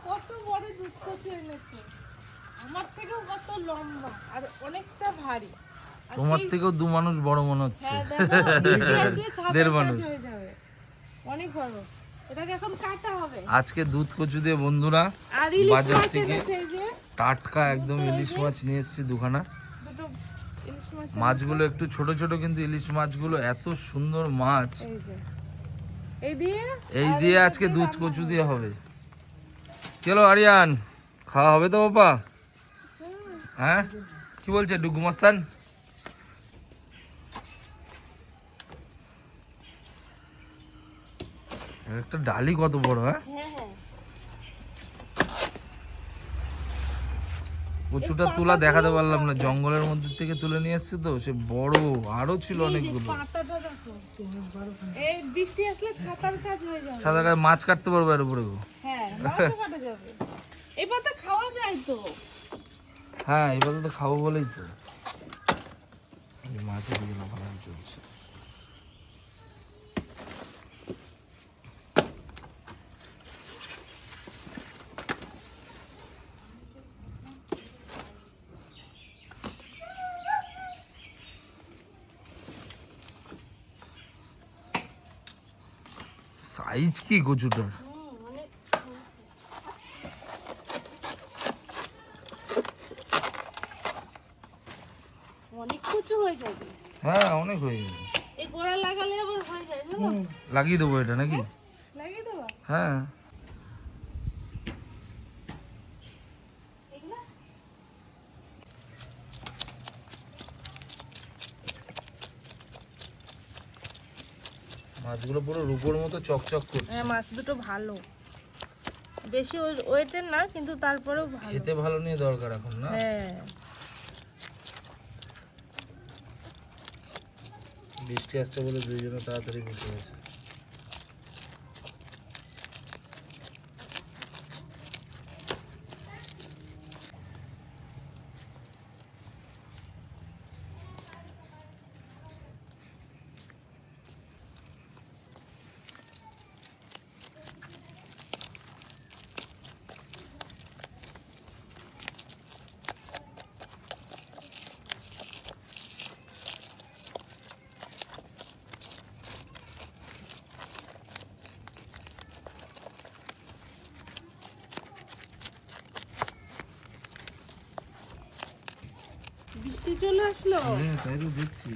কত বড় দুধ কচু এনেছে, আমার থেকেও কত লম্বা আর অনেকটা ভারী। তোমার থেকেও দু মানুষ বড় মনে হচ্ছে। দেড় মানুষ অনেক বড়। এটাকে এখন কাটা হবে। আজকে দুধ কচু দিয়ে বন্ধুরা আর ইলিশ বাজার মাছ থেকে এনেছে, এই যে টাটকা একদম ইলিশ মাছ নিয়ে এসেছি দুখানা। দুটো ইলিশ মাছ মাছগুলো একটু ছোট ছোট, কিন্তু ইলিশ মাছগুলো এত সুন্দর মাছ। এই যে এই দিয়ে আজকে দুধ কচু দিয়ে হবে। চলো আরিয়ান, খাওয়া হবে তো বাবা? হ্যাঁ, কি বলছে ডুগু মস্তান? একটা ডালি কত বড়! হ্যাঁ, কচুটা তোলা দেখাতে পারলাম না, জঙ্গলের মধ্যে থেকে তুলে নিয়ে এসছে তো, সে বড় আরো ছিল অনেকগুলো। এই বৃষ্টি আসলে ছাতার কাজ হয়ে যাবে। সাদা গায়ে মাছ কাটতে পারবো এর উপরে। হ্যাঁ, মাছও কাটা যাবে। এই পাতা খাওয়া যায় তো। হ্যাঁ, এবার তো খাবো বলেই তো মাছের দিকে লাফালাফি চলছে। সাইজ কি কচুটার! অনেক কচু হয়ে যাবে। হ্যাঁ, অনেক হয়ে যাবে। এই গোড়া লাগালে আবার হয়ে যায়, জানো? লাগিয়ে দেবো এটা নাকি? লাগিয়ে দেবো। হ্যাঁ, মাছগুলো পুরো রূপোর মতো চকচক করছে। হ্যাঁ, মাছ দুটো ভালো, বেশি ওয়েটের না, কিন্তু তারপরেও ভালো। খেতে ভালো নিয়ে দরকার এখন না? হ্যাঁ, বৃষ্টি আসছে বলে দুইজনে তাড়াতাড়ি বসে গেছে। বৃষ্টি চলে আসলো। হ্যাঁ, তাই তো দেখছি।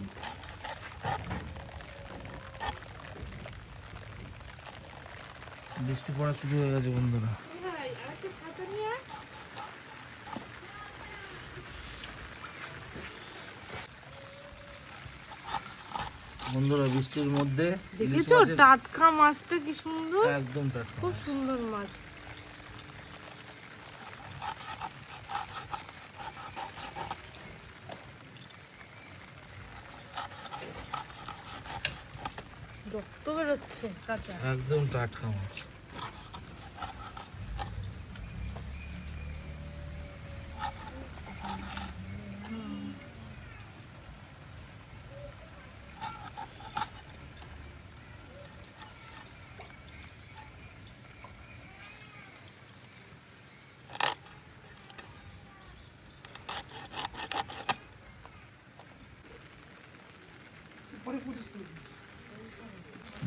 বৃষ্টি পড়া শুরু হয়ে গেছে বন্ধুরা। ভাই, আরেকটা ছাতা নিয়ে আয়। বন্ধুরা বৃষ্টির মধ্যে ইলিশ দেখেছো মাছের টাটকা মাছটা কি সুন্দর, একদম টাটকা খুব মাছ। সুন্দর মাছ। রক্ত বেরোচ্ছে কাঁচা। একদম টাটকা মাছ।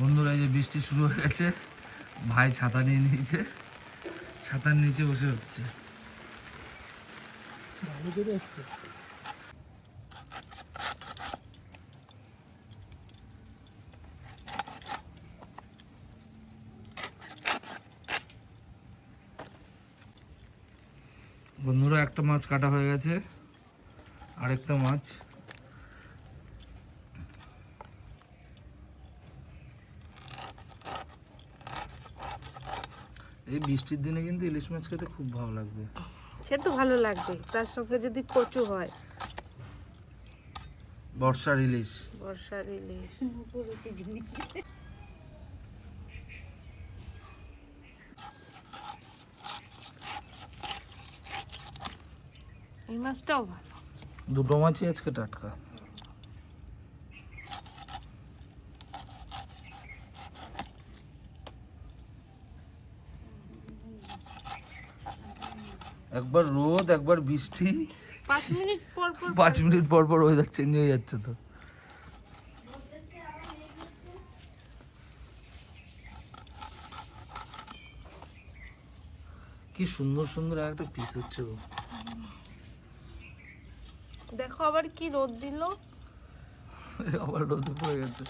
বন্ধুরা এই যে বৃষ্টি শুরু হয়ে গেছে, ভাই ছাতা নিয়ে নিয়েছে, ছাতার নিচে বসে হচ্ছে। বন্ধুরা একটা মাছ কাটা হয়ে গেছে, আরেকটা মাছ। এই বৃষ্টির দিনে কিন্তু ইলিশ মাছ খেতে খুব ভালো লাগবে। সে তো ভালো লাগবে, তার সঙ্গে যদি কচু হয়। বর্ষার ইলিশ। বর্ষার ইলিশ এই মাছটাও ভালো। দুটো মাছই আজকে টাটকা। একবার রোদ একবার বৃষ্টি, 5 মিনিট পর পর 5 মিনিট পর পর ওয়েদার চেঞ্জ হয়ে যাচ্ছে তো। কি সুন্দর সুন্দর একটা পিস হচ্ছে গো। দেখো আবার কি রোদ দিল, আবার রোদে পড়ে গেছে।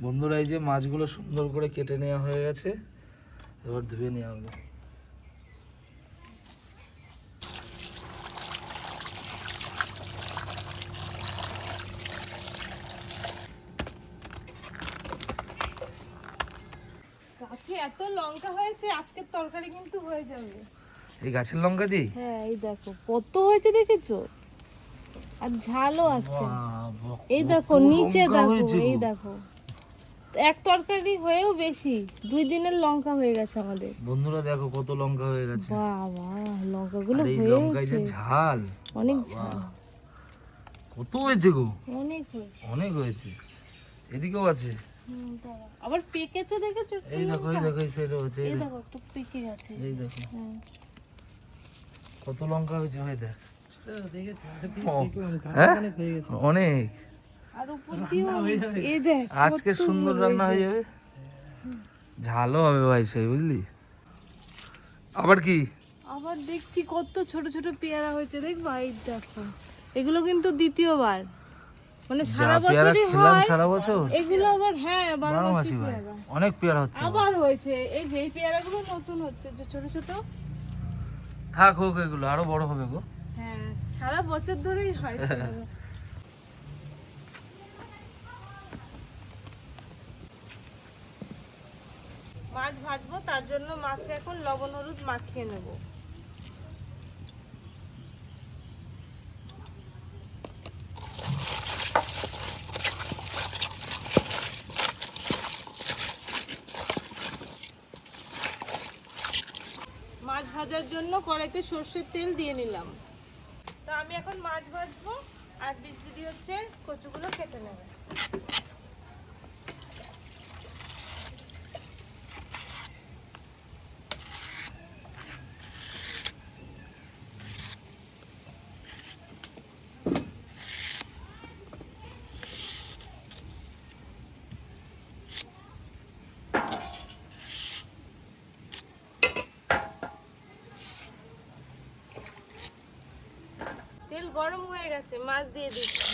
বন্ধুরা এই যে মাছগুলো সুন্দর করে কেটে নেওয়া হয়ে গেছে, এবার ধুয়ে নেওয়া হবে। গাছে এত লঙ্কা হয়েছে, আজকের তরকারি কিন্তু হয়ে যাবে। এই গাছের লঙ্কা দিই? হ্যাঁ এই দেখো কত হয়েছে দেখেছো, আর ঝালও আছে। বাবা, এই দেখো কত নিচে লঙ্কা দেখো, হয়েছে গো। এই দেখো এক তরকারি হয়েও বেশি, 2 দিনের লঙ্কা হয়ে গেছে আমাদের। বন্ধুরা দেখো কত লঙ্কা হয়ে গেছে। বাবা লঙ্কাগুলো আর এই লঙ্কায় যে হয়েছে ঝাল, অনেক বাবা, ঝাল, কত হয়েছে গো, অনেক হয়েছে। অনেক হয়েছে। এদিকেও আছে, দাঁড়াও, আবার পেকেছে দেখেছো? এই দেখো এই দেখো এই সাইডে হচ্ছে, এই দেখো একটু পেকে গেছে। এই দেখো হ্যাঁ কত লঙ্কা হয়েছে, হয় দেখ। হ্যাঁ অনেক। আর উপর দিয়েও এই দেখ আজকে সুন্দর রান্না হয়ে যাবে, ঝালও হবে ভাই সেই, বুঝলি। আবার কি আবার দেখছি কত ছোট ছোট পেয়ারা হয়েছে, দেখবা এই দেখো, এগুলো কিন্তু দ্বিতীয়বার, মানে যা সারা পেয়ারা বছরই খেলাম হয় সারা বছর, এগুলো আবার। হ্যাঁ বারো 12 মাসি মাসি ভাই, পেয়ারা অনেক পেয়ারা হচ্ছে। আবার হয়েছে, এই যে এই পেয়ারাগুলো নতুন হচ্ছে, যে ছোট ছোট। থাক হোক, এগুলো আরো বড় হবে গো। হ্যাঁ সারা বছর ধরেই হয় পেয়ারা। মাছ ভাজবো, তার জন্য মাছে এখন লবণ হলুদ মাখিয়ে নেব। মাছ ভাজার জন্য কড়াইতে সর্ষের তেল দিয়ে নিলাম। তো আমি এখন মাছ ভাজবো, আর দিদি হচ্ছে কচুগুলো কেটে নেবে। তেল গরম হয়ে গেছে, মাছ দিয়ে দিচ্ছি।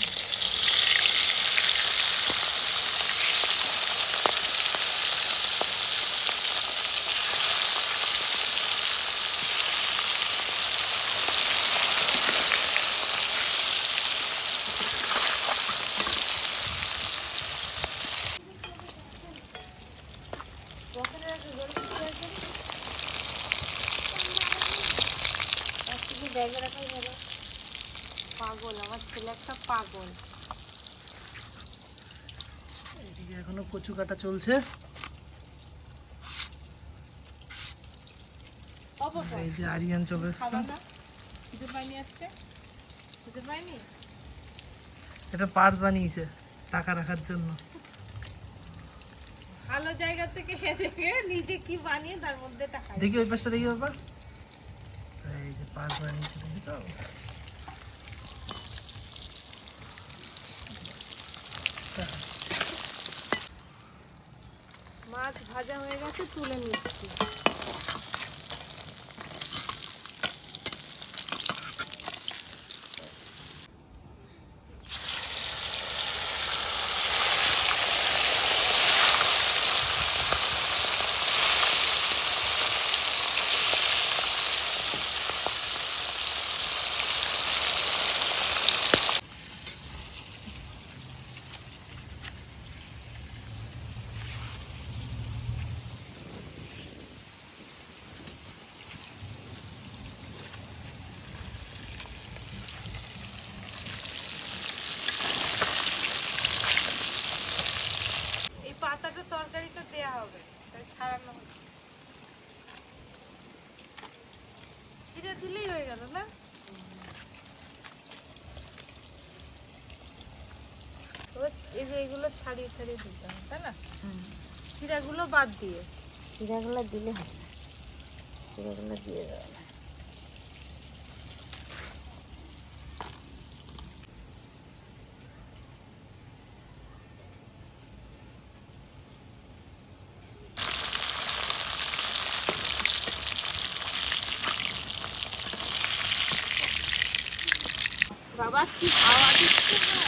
ব্যাগে রাখাই ভালো। পাগল আমার ছেলে, একটা পাগল। এদিকে এখনো কচু কাটা চলছে। এই যে আরিয়ান চলে এসছে। খুঁজে পাইনি আজকে, খুঁজে পাইনি। এটা পার্স বানিয়েছে টাকা রাখার জন্য। ভালো জায়গা থেকে দেখে নিজে কি বানিয়ে তার মধ্যে টাকা। দেখি ওই পাশটা দেখি বাবা, এই যে পার্স বানিয়েছে দেখেছো। মাছ ভাজা হয়ে গেছে, তুলে নিচ্ছি। পাতাটা তরকারিতে দেয়া হবে, তাই ছাড়ানো হচ্ছে। ছিঁড়ে দিলেই হয়ে গেল না? এই যে এগুলো ছাড়িয়ে ছাড়িয়ে দিতে হবে, তাই না? শিরাগুলো বাদ দিয়ে, শিরাগুলো দিলে হবে। কচুগুলো দিয়ে দেবো। বাবা কি হাওয়া দিচ্ছে না?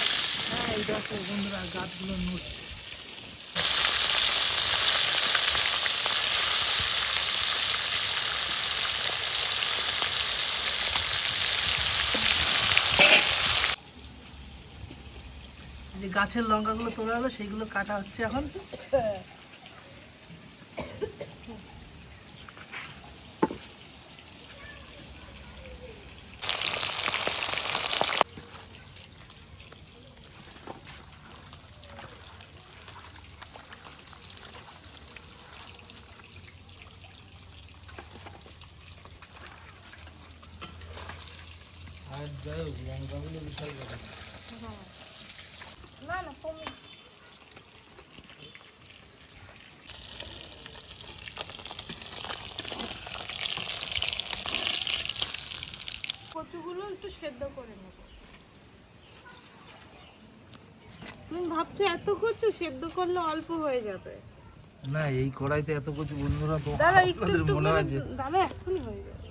হ্যাঁ এই দেখো বন্ধুরা গাছগুলো নড়ছে। যে গাছের লঙ্কাগুলো তোলা হলো সেইগুলো কাটা হচ্ছে এখন। আর যাই হোক লঙ্কাগুলো বিশাল করে। না না কমে। কচুগুলো একটু সেদ্ধ করে নেব। তুমি ভাবছো এত কচু সেদ্ধ করলে অল্প হয়ে যাবে? না এই কড়াইতে এত কিছু বন্ধুরা তো দাঁড়া একটু আপনাদের একটু মনে করে হয় যে দাঁড়া এখনই হয়ে যাবে।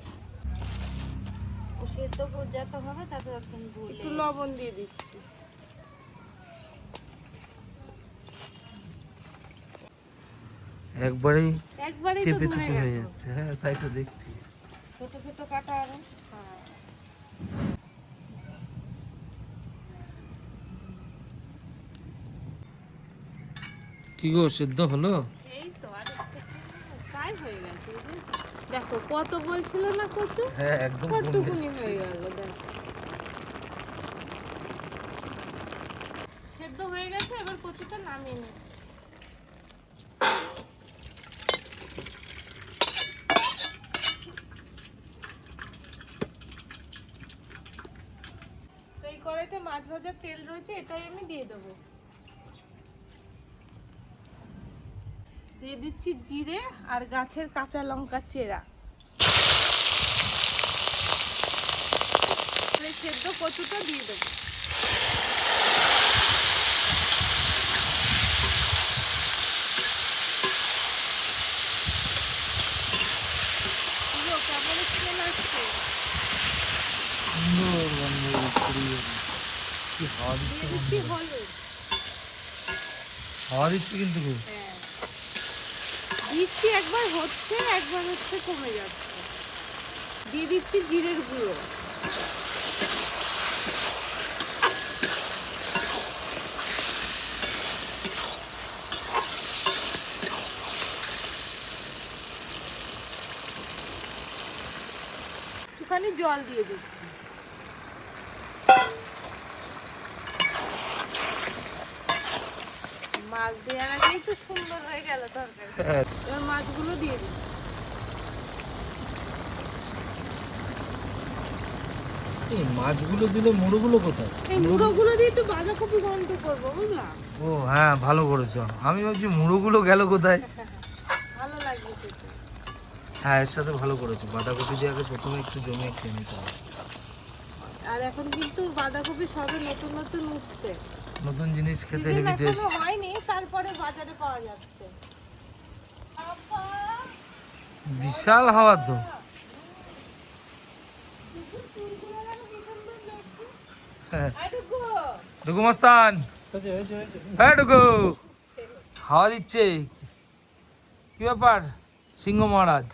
ও সেদ্ধ পর্যাপ্ত হবে তারপর এখন একটু লবণ দিয়ে দিচ্ছি। একবারেই একবারেই তো চেপে ধরে চুপে হয়ে গেল। যাচ্ছে। হ্যাঁ তাই তো দেখছি। ছোট ছোট কাটা হবে। হ্যাঁ। কি গো সিদ্ধ হলো? এই তো আর একটু প্রায় হয়ে গেছে। এই যে দেখো কত বলছিল না কচু, হ্যাঁ একদম কমে কতটুকুনি এসছে। হয়ে গেল। দেখো সেদ্ধ হয়ে গেছে, এবার কচুটা নামিয়ে নিচ্ছি। তো এই কড়াইতে মাছ ভাজার তেল রয়েছে, এটাই আমি দিয়ে দেবো। দিয়ে দিচ্ছি জিরে আর গাছের কাঁচা লঙ্কা চেরা। এই সেদ্ধ কচুটা দিয়ে দেবো। পুরো কেমন স্মেল আসছে। সুন্দর গন্ধ ছড়িয়ে গেল। কি হাওয়া দিচ্ছে দিয়ে দিচ্ছি বন্ধুরা। হলুদ। হাওয়া দিচ্ছে কিন্তু খুব। হ্যাঁ দিচ্ছি, একবার হচ্ছে একবার হচ্ছে কমে যাচ্ছে। দিয়ে দিচ্ছি জিরের গুঁড়ো। একটুখানি জল দিয়ে দিচ্ছি। মাছ দেওয়ার আগেই তো সুন্দর হয়ে গেল তরকারি। হ্যাঁ, এবার মাছগুলো দিয়ে দিই। এই মাছগুলো দিলে মুড়োগুলো কোথায়? এই মুড়োগুলো দিয়ে একটু বাঁধাকপি ঘন্ট করবো, বুঝলাম? ও হ্যাঁ ভালো করেছো। আমি ভাবছি মুড়োগুলো গেল কোথায়। ভালো লাগবে খেতে। হ্যাঁ এর সাথে ভালো করেছো। বাঁধাকপি দিয়ে আগে প্রথমে একটু জমিয়ে খেয়ে নিতে হবে। আর এখন কিন্তু বাঁধাকপি সবে নতুন নতুন উঠছে, নতুন জিনিস খেতে সিজন হেভি টেস্ট। এখনো হয়নি, তারপরে বাজারে পাওয়া যাচ্ছে। আপা, বিশাল হাওয়া তো। হ্যাঁ আইটুকু, ডুগু মস্তান, হয়েছে হয়েছে হয়েছে। হ্যাঁ ডুগু হাওয়া দিচ্ছে। কি ব্যাপার সিংহ মহারাজ?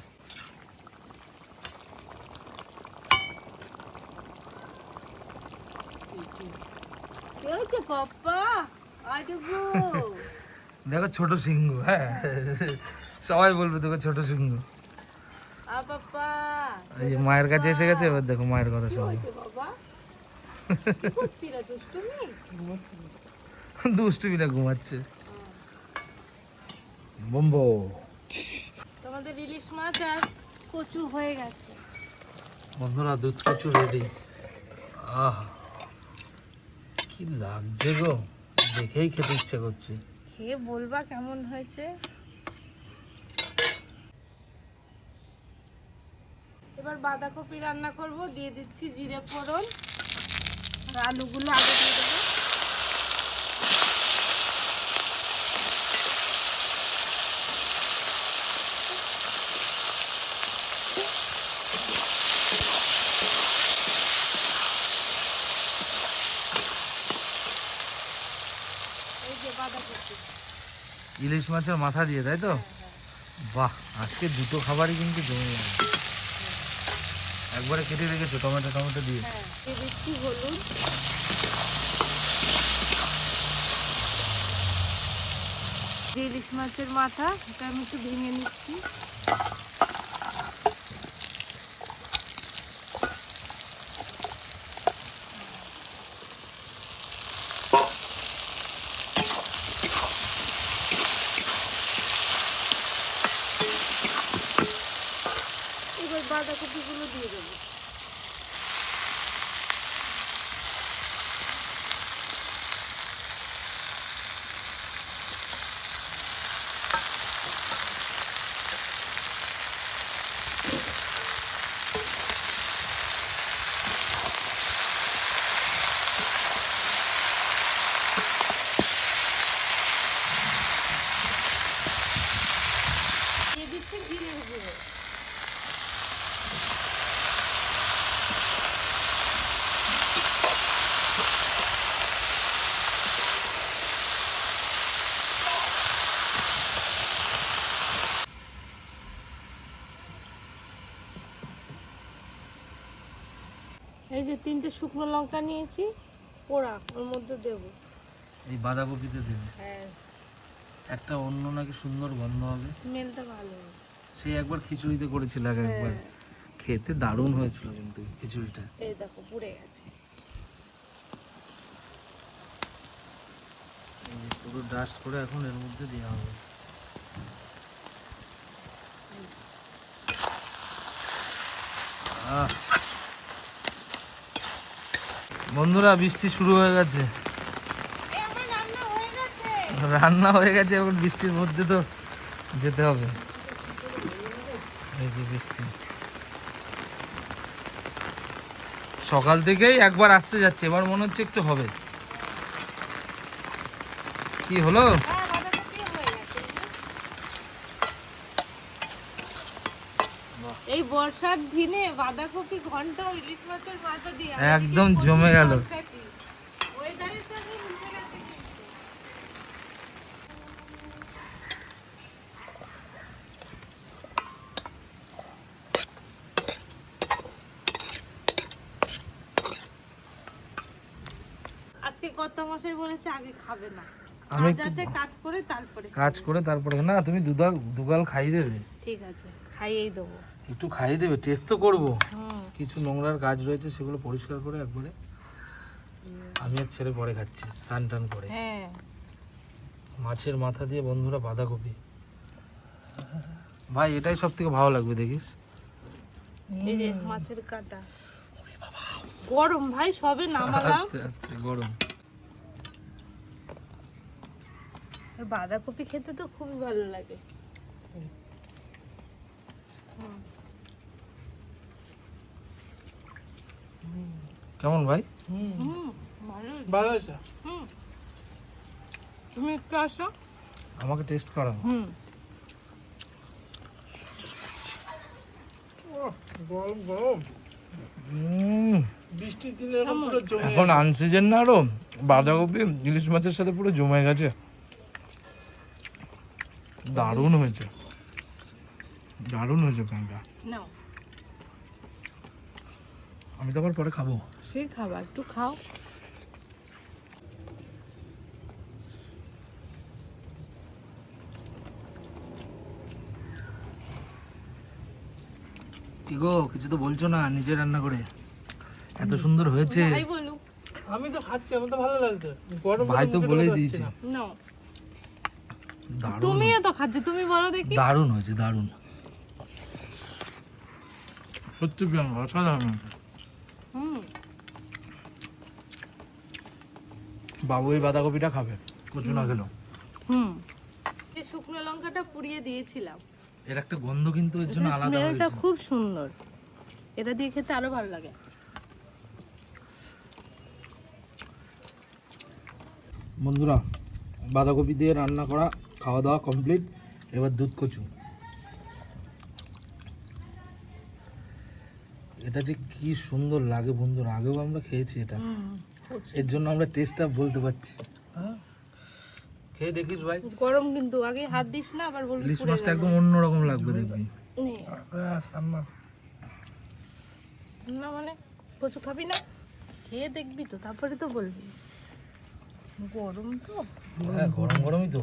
কি হয়েছে পাপ্পা? আইটুকু, দেখো ছোট সিংহ। হ্যাঁ সবাই বলবে তোকে ছোট সিংহ। আ পাপ্পা, এই যে মায়ের কাছে এসে গেছে, এবার দেখো মায়ের কথা কি সবাই। হয়েছে বাবা? কি করছিস দুষ্টুমি? দুষ্টুমি না, ঘুমাচ্ছে। বম্বো। তোমাদের ইলিশ মাছ আর কচু হয়ে গেছে। বন্ধুরা দুধ কচু রেডি। আহ কি লাগছে গো, দেখেই খেতে ইচ্ছে করছে। খেয়ে বলবা কেমন হয়েছে। এবার বাঁধাকপি রান্না করব, দিয়ে দিচ্ছি জিরে ফোড়ন আর আলুগুলো আগে দিয়ে দেবো। এই যে বাঁধাকপি। ইলিশ মাছের মাথা দিয়ে, তাই তো? বাহ, আজকে দুটো খাবারই কিন্তু জমে যাবে। একবারে কেটে রেখেছো টমেটো দিয়ে? হ্যাঁ, দিয়ে দিচ্ছি হলুদ, ইলিশ মাছের মাথা, এটা আমি একটু ভেঙে নিচ্ছি। এবার বাঁধাকপিগুলো দিয়ে দেবো। দিয়ে দিচ্ছি জিরের গুঁড়ো। এই যে 3টে শুকনো লঙ্কা নিয়েছি, পোড়া, ওর মধ্যে দেবো। এই বাঁধাকপিতে দেবে? হ্যাঁ, একটা অন্য নাকি সুন্দর গন্ধ হবে। স্মেলটা ভালো। সেই একবার খিচুড়িতে করেছিল আগে একবার, খেতে দারুণ হয়েছিল কিন্তু খিচুড়িটা। এই দেখো পুড়ে গেছে। এই যে পুরো ডাস্ট করে এখন এর মধ্যে দেওয়া হবে। আহ! বন্ধুরা, বৃষ্টি শুরু হয়ে গেছে। এই আমার রান্না হয়ে গেছে। রান্না হয়ে গেছে, এখন বৃষ্টির মধ্যে তো যেতে হবে। এই যে বৃষ্টি সকাল থেকেই একবার আসতে যাচ্ছে, এবার মনে হচ্ছে একটু হবে। কি হলো? হ্যাঁ, বাঁধাকপি হয়ে গেছে। এই বর্ষার দিনে বাঁধাকপি ঘন্ট ইলিশ মাছের মাথা দিয়ে একদম জমে গেল। ওয়েদারের সঙ্গে মিশে গেছে কিন্তু। আজকে কত মশাই বলেছে আগে খাবে না, আমি কাজ আছে, কাজ করে তারপরে কাজ করে তারপরে না, তুমি দুগাল খাই দেবে। ঠিক আছে, খাইয়েই দেবো। একটু খাই দেবে, টেস্ট তো করবো। হুম, কিছু নোংরার কাজ রয়েছে, সেগুলো পরিষ্কার করে একবারে। আমি আর ছেলে পরে খাচ্ছি স্নান টান করে। হ্যাঁ, মাছের মাথা দিয়ে বন্ধুরা বাঁধাকপি, ভাই এটাই সব থেকে ভালো লাগবে, দেখিস। এই যে মাছের কাটা, গরম ভাই, সবে নামালাম। আস্তে আস্তে গরম। আর বাঁধাকপি খেতে তো খুবই ভালো লাগে। কেমন ভাই? হুম, ভালো। ভালো হয়েছে। হুম, তুমি একটু আসো। আমাকে টেস্ট করাও। হুম, গরম গরম উম, বৃষ্টির দিনে এরকম পুরো জমে এখন আনসিজন না, আরো বাঁধাকপি ইলিশ মাছের সাথে পুরো জমে গেছে। দারুণ হয়েছে, দারুণ হয়েছে প্যানটা। নাও, আমি তো আবার পরে খাবো। সেই খাবার একটু খাও। কি গো, কিছু তো বলছো না? নিজে রান্না করে এত সুন্দর হয়েছে। ভাই বলুক। আমি তো খাচ্ছি, আমার তো ভালো লাগছে। গরম ভাই তো মুখে বলেই ঢোকাতে দিয়েছে। পারছি না। নাও, দারুণ, তুমিও তো খাচ্ছ, তুমি বলো দেখি। দারুণ হয়েছে, দারুণ। সত্যি প্রিয়াঙ্কা, অসাধারণ হয়েছে। হুম, বাবু এই বাঁধাকপিটা খাবে, কচু না খেলো। হুম, এই শুকনো লঙ্কাটা পুড়িয়ে দিয়েছিলাম, এর একটা গন্ধ কিন্তু এর জন্য আলাদা স্মেলটা হয়েছে। খুব সুন্দর। এটা দিয়ে খেতে আরো ভালো লাগে। বন্ধুরা, বাঁধাকপি দিয়ে রান্না করা খাওয়া দাওয়া কমপ্লিট। এবার দুধ কচু। এটা যে কি সুন্দর লাগে বন্ধুরা, আগেও আমরা খেয়েছি এটা, এর জন্য আমরা টেস্টটা বলতে পারছি। হ্যাঁ খেয়ে দেখিস ভাই, গরম কিন্তু, আগে হাত দিস না আবার বলবি ইলিশ পুড়ে মাছটা গেল। একদম অন্যরকম লাগবে দেখবি। নে। সাম্মা না মানে কচু খাবি না, খেয়ে দেখবি তো তারপরে তো বলবি। গরম তো। হ্যাঁ গরম গরমই তো,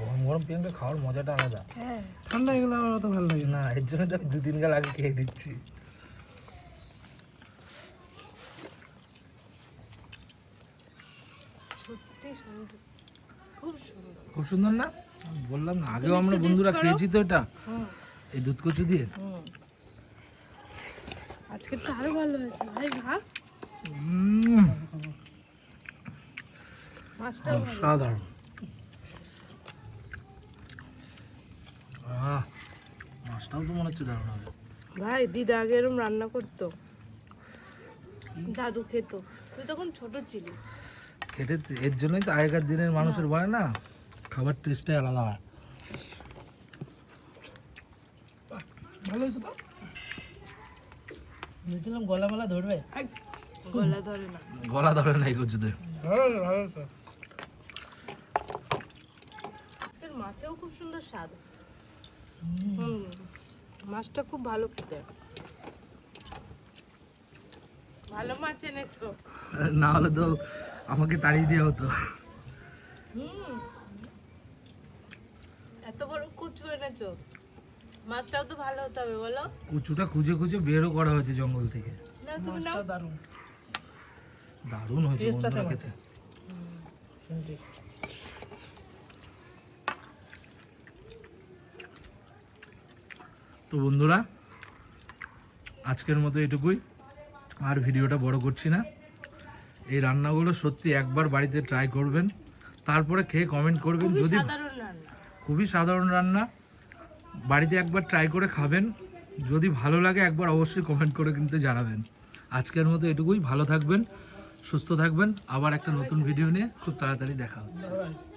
গরম গরম প্রিয়াঙ্কা খাওয়ার মজাটা আলাদা। হ্যাঁ ঠান্ডা এগুলো আমার অত ভালো লাগে না। না, এর জন্য তো আমি 2-3 গাল আগে খেয়ে দিচ্ছি। সত্যি সুন্দর, খুব সুন্দর। খুব সুন্দর না, বললাম না, আগেও আমরা বন্ধুরা খেয়েছি তো এটা, হুম এই দুধ কচু দিয়ে। হুম। আজকে তো আরো ভালো হয়েছে ভাই, ভাব মাছটাও ভালো। সাধারণ। মাছটাও তো মনে হচ্ছে দারুণ হবে। ভাই দিদা আগে এরম রান্না করতো, দাদু খেত, তুই তখন ছোট ছিলি। খেতে এর জন্যই তো আগেকার দিনের মানুষের বলে না, খাবার টেস্টটাই আলাদা হয়। ভালো হয়েছে তো, ভেবেছিলাম গলা মালা ধরবে। গলা ধরে না। গলা ধরে নাই কচুতে। ভালো হয়েছে, ভালো হয়েছে। এর মাছেও খুব সুন্দর স্বাদ। হুম, মাছটা খুব ভালো খেতে। ভালো মাছ এনেছো। না হলে তো আমাকে তাড়িয়ে দেওয়া হতো। হুম, এত বড় কচু এনেছো, মাছটাও তো ভালো হতে হবে বলো। কচুটা খুঁজে খুঁজে বেরও করা হয়েছে জঙ্গল থেকে। না তুমি নাও। মাছটা দারুণ, দারুণ হয়েছে টেস্টটা বন্ধুরা কেমন? খেতে। শুন টেস্ট। তো বন্ধুরা, আজকের মতো এটুকুই, আর ভিডিওটা বড় করছি না। এই রান্নাগুলো সত্যি একবার বাড়িতে ট্রাই করবেন, তারপরে খেয়ে কমেন্ট করবেন। খুবই যদি সাধারণ রান্না। খুবই সাধারণ রান্না, বাড়িতে একবার ট্রাই করে খাবেন, যদি ভালো লাগে একবার অবশ্যই কমেন্ট করে কিন্তু জানাবেন। আজকের মতো এটুকুই, ভালো থাকবেন, সুস্থ থাকবেন, আবার একটা নতুন ভিডিও নিয়ে খুব তাড়াতাড়ি দেখা হচ্ছে। Alright.